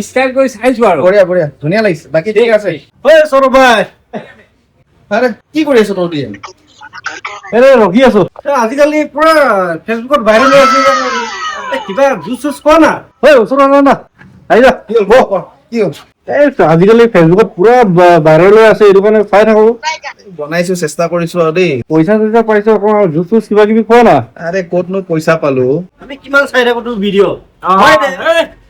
style কৰি চাইছো আৰু বঢ়িয়া বঢ়িয়া ধুনীয়া লাগিছে বাকী ঠিক আছে ঐ সৌৰভ ভাই আৰে কি কৰি আছ তই দিয়ে এৰে ৰখি আছো আজিকালি পুৰা ফেচবুকত ভাইৰেল হৈ আছে কিবা জুচ চুচ খোৱা না ঐ ওচৰত আনা না আহি যা কি হ'ল ক কি হ'ল এই আজিকালি ফেচবুকত পুৰা ভাইৰেল হৈ আছে এইটো কাৰণে চাই থাকো বনাইছো চেষ্টা কৰিছো আৰু দেই পইচা চইচা পাইছো অকণমান জুচ চুচ কিবা কিবি খোৱা না আৰে ক'তনো পইচা পালো আমি কিমান চাই থাকো তোৰ ভিডিঅ'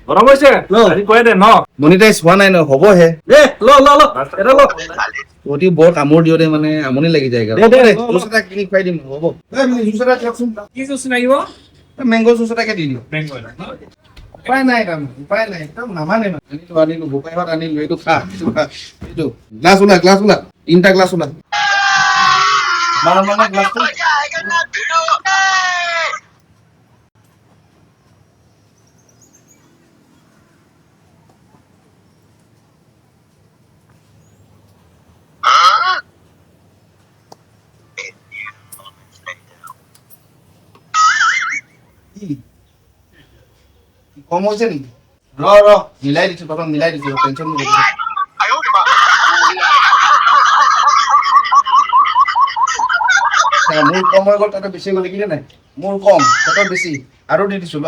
গৰম হৈছে আজি কৈ দে ন মনিটাইজ হোৱা নাই ন হ'বহে এ ল ল ল এটা ল অতি বৰ কামোৰ দিওঁতে মানে আমনি লাগি যায় জুচ এটা কিনি খুৱাই দিম হ'ব জুচ এটা দিয়কচোন কি জুচ লাগিব মেংগ' জুচ এটাকে দি দিওঁ বেংগল উপায় নাই উপায় নাই একদম নামানে আনিলো বোপাইহঁত আনিলো এইটো খা এইটো গ্লাছ ওলা 3টা গ্লাছ ওলা মানে গ্লাছটো কম হৈছে নেকি ৰ মিলাই দিছো তখন মিলাই দিছো টেনশ্যন নকৰিবি মোৰ কম হৈ গ'ল তাতে বেছি গ'লে কি নাই মোৰ কম তাতে বেছি আৰু দি দিছো ল